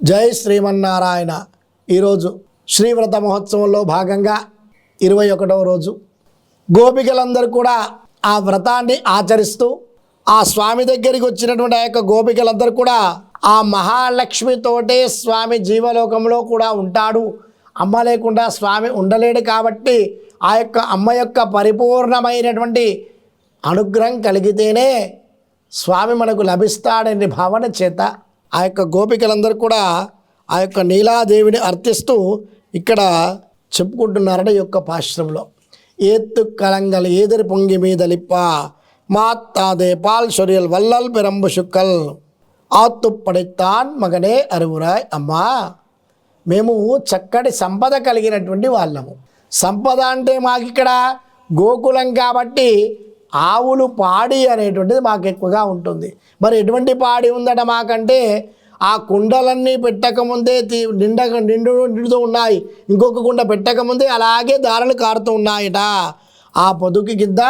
జై శ్రీమన్నారాయణ. ఈరోజు శ్రీవ్రత మహోత్సవంలో భాగంగా 21వ రోజు గోపికలందరూ కూడా ఆ వ్రతాన్ని ఆచరిస్తూ ఆ స్వామి దగ్గరికి వచ్చినటువంటి ఆ యొక్క గోపికలందరూ కూడా ఆ మహాలక్ష్మితోటే స్వామి జీవలోకంలో కూడా ఉంటాడు, అమ్మ లేకుండా స్వామి ఉండలేడు కాబట్టి ఆ యొక్క అమ్మ యొక్క పరిపూర్ణమైనటువంటి అనుగ్రహం కలిగితేనే స్వామి మనకు లభిస్తాడనే భావన చేత ఆ యొక్క గోపికలందరూ కూడా ఆ యొక్క నీలాదేవిని అర్థిస్తూ ఇక్కడ చెప్పుకుంటున్నారట ఈ యొక్క పాశ్రంలో. ఏత్తు కలంగల్ ఏదరి పొంగి మీదలిప్ప మాత్తాదే పాల్ షొరియల్ వల్లల్ పెరంబు శుక్కల్ ఆత్తు పడిత్తాన్ మగనే అరువురాయ్. అమ్మా, మేము చక్కటి సంపద కలిగినటువంటి వాళ్ళము. సంపద అంటే మాకు ఇక్కడ గోకులం కాబట్టి ఆవులు పాడి అనేటువంటిది మాకు ఎక్కువగా ఉంటుంది. మరి ఎటువంటి పాడి ఉందట మాకంటే ఆ కుండలన్నీ పెట్టకముందే నిండుతూ ఉన్నాయి, ఇంకొక కుండ పెట్టకముందే అలాగే దారాలు కారుతూ ఉన్నాయట. ఆ పొదుకి కింద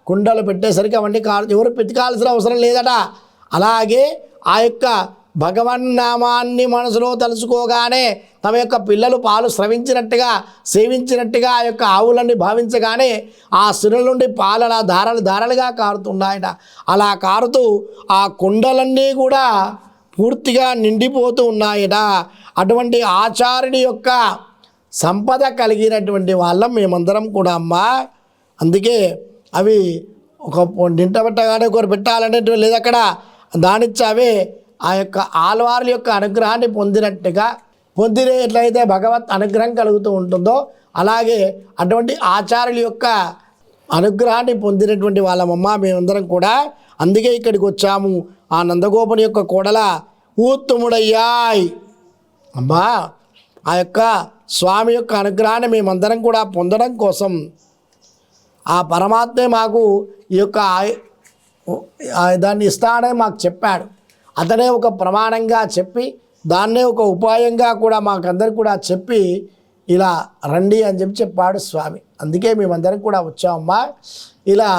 కుండలు పెట్టేసరికి అవన్నీ ఎవరు పెట్టుకాల్సిన అవసరం లేదట. అలాగే ఆ యొక్క భగవన్నామాన్ని మనసులో తలుచుకోగానే తమ యొక్క పిల్లలు పాలు స్రవించినట్టుగా సేవించినట్టుగా ఆ యొక్క ఆవులన్నీ భావించగానే ఆ సిరుల నుండి పాలన దారాలుగా కారుతున్నాయట. అలా కారుతూ ఆ కుండలన్నీ కూడా పూర్తిగా నిండిపోతూ ఉన్నాయట. అటువంటి ఆచార్యుడి యొక్క సంపద కలిగినటువంటి వాళ్ళం మేమందరం కూడా అమ్మా. అందుకే అవి ఒక నింట పెట్టగానే ఒకరు పెట్టాలనేటువంటి లేదు అక్కడ. దానిచ్చి అవే ఆ యొక్క ఆళ్వార్ల యొక్క అనుగ్రహాన్ని పొందిన ఎట్లయితే భగవత్ అనుగ్రహం కలుగుతూ ఉంటుందో అలాగే అటువంటి ఆచార్యుల యొక్క అనుగ్రహాన్ని పొందినటువంటి వాళ్ళమమ్మ మేమందరం కూడా. అందుకే ఇక్కడికి వచ్చాము. ఆ నందగోపుని యొక్క కోడల ఊత్తుముడయ్యాయ్. అమ్మా, ఆ యొక్క స్వామి యొక్క అనుగ్రహాన్ని మేమందరం కూడా పొందడం కోసం ఆ పరమాత్మే మాకు ఈ యొక్క దాన్ని ఇస్తాడని మాకు చెప్పాడు. అతనే ఒక ప్రమాణంగా చెప్పి దాన్నే ఒక ఉపాయంగా కూడా మాకందరికి కూడా చెప్పి ఇలా రండి అని చెప్పాడు స్వామి. అందుకే మేమందరం కూడా వచ్చామమ్మా. ఇలా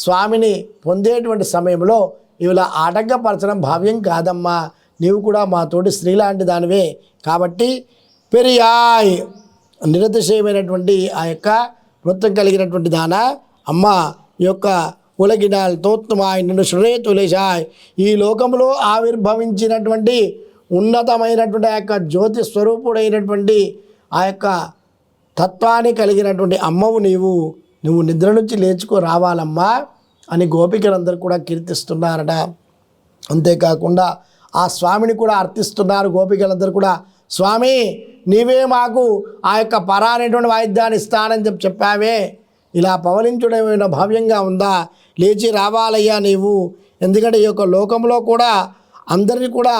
స్వామిని పొందేటువంటి సమయంలో ఇలా ఆటంకపరచడం భావ్యం కాదమ్మా. నీవు కూడా మాతోటి స్త్రీ లాంటి దానివే కాబట్టి పెరియాయ్ నిరతిశయమైనటువంటి ఆ యొక్క వృత్తం కలిగినటువంటి దాన అమ్మ ఈ యొక్క ఉలగినాల్ తోత్తుమాయ్ నిన్ను శృణే తులేశాయ్. ఈ లోకంలో ఆవిర్భవించినటువంటి ఉన్నతమైనటువంటి ఆ యొక్క జ్యోతి స్వరూపుడైనటువంటి ఆ యొక్క తత్వాన్ని కలిగినటువంటి అమ్మవు నువ్వు నిద్ర నుంచి లేచుకో రావాలమ్మా అని గోపికలందరూ కూడా కీర్తిస్తున్నారట. అంతేకాకుండా ఆ స్వామిని కూడా అర్థిస్తున్నారు గోపికలందరూ కూడా. స్వామి, నీవే మాకు ఆ యొక్క పరా అనేటువంటి వాయిద్యాన్ని ఇస్తానని చెప్పావే, ఇలా పవలించడమైన భావ్యంగా ఉందా? లేచి రావాలయ్యా నీవు. ఎందుకంటే ఈ యొక్క లోకంలో కూడా అందరినీ కూడా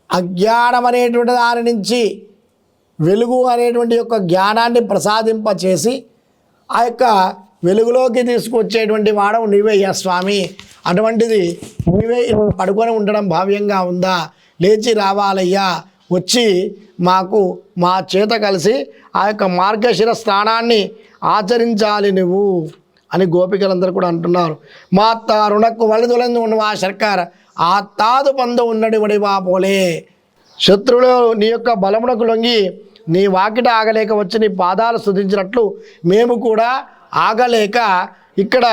అజ్ఞానం అనేటువంటి దాని నుంచి వెలుగు అనేటువంటి యొక్క జ్ఞానాన్ని ప్రసాదింపచేసి ఆ యొక్క వెలుగులోకి తీసుకొచ్చేటువంటి వాడవు నీవయ్యా స్వామి. అటువంటిది నీవే పడుకొని ఉండడం భావ్యంగా ఉందా? లేచి రావాలయ్యా, వచ్చి మా చేత కలిసి ఆ యొక్క మార్గశిర స్నానాన్ని ఆచరించాలి నువ్వు అని గోపికలందరూ కూడా అంటున్నారు. మా రుణకు వలదులందు ఉన్నవా శర్కార ఆ తాదు పందు ఉన్నడి వడివా పోలే. శత్రువులు నీ యొక్క బలమునకు లొంగి నీ వాకిట ఆగలేక వచ్చి నీ పాదాలు స్తుతించినట్లు మేము కూడా ఆగలేక ఇక్కడ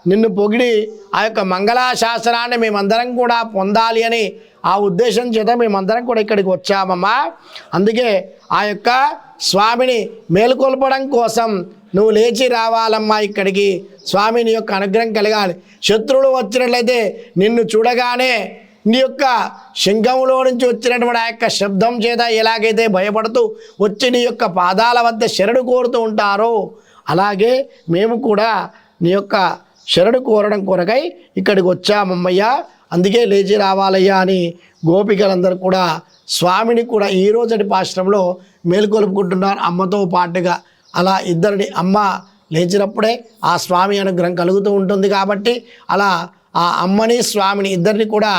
నిన్ను పొగిడి ఆ యొక్క మంగళాశాసనాన్ని మేమందరం కూడా పొందాలి అని ఆ ఉద్దేశం చేత మేమందరం కూడా ఇక్కడికి వచ్చామమ్మా. అందుకే ఆ యొక్క స్వామిని మేలుకొల్పడం కోసం నువ్వు లేచి రావాలమ్మా ఇక్కడికి. స్వామిని యొక్క అనుగ్రహం కలగాలి. శత్రువులు వచ్చినట్లయితే నిన్ను చూడగానే నీ యొక్క శంఖంలో నుంచి వచ్చినటువంటి ఆ యొక్క శబ్దం చేత ఎలాగైతే భయపడుతూ వచ్చి నీ యొక్క పాదాల వద్ద శరణు కోరుతూ ఉంటారో అలాగే మేము కూడా నీ యొక్క శరణు కోరడం కొరకై ఇక్కడికి వచ్చామమ్మయ్యా. అందుకే లేచి రావాలయ్యా అని గోపికలందరూ కూడా స్వామిని కూడా ఈ రోజటి పాశ్రంలో మేలుకొలుపుకుంటున్నారు అమ్మతో పాటుగా. అలా ఇద్దరిని అమ్మ లేచినప్పుడే ఆ స్వామి అనుగ్రహం కలుగుతూ ఉంటుంది కాబట్టి అలా ఆ అమ్మని స్వామిని ఇద్దరిని కూడా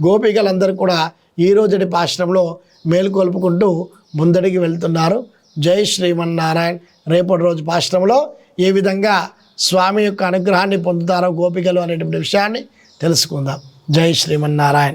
గోపికలందరూ కూడా ఈ రోజటి పాశ్రంలో మేలుకొలుపుకుంటూ ముందడికి వెళ్తున్నారు. జై శ్రీమన్నారాయణ. రేపటి రోజు పాశ్రంలో ఏ విధంగా స్వామి యొక్క అనుగ్రహాన్ని పొందుతారో గోపికలు అనేటువంటి విషయాన్ని తెలుసుకుందాం. జై శ్రీమన్నారాయణ.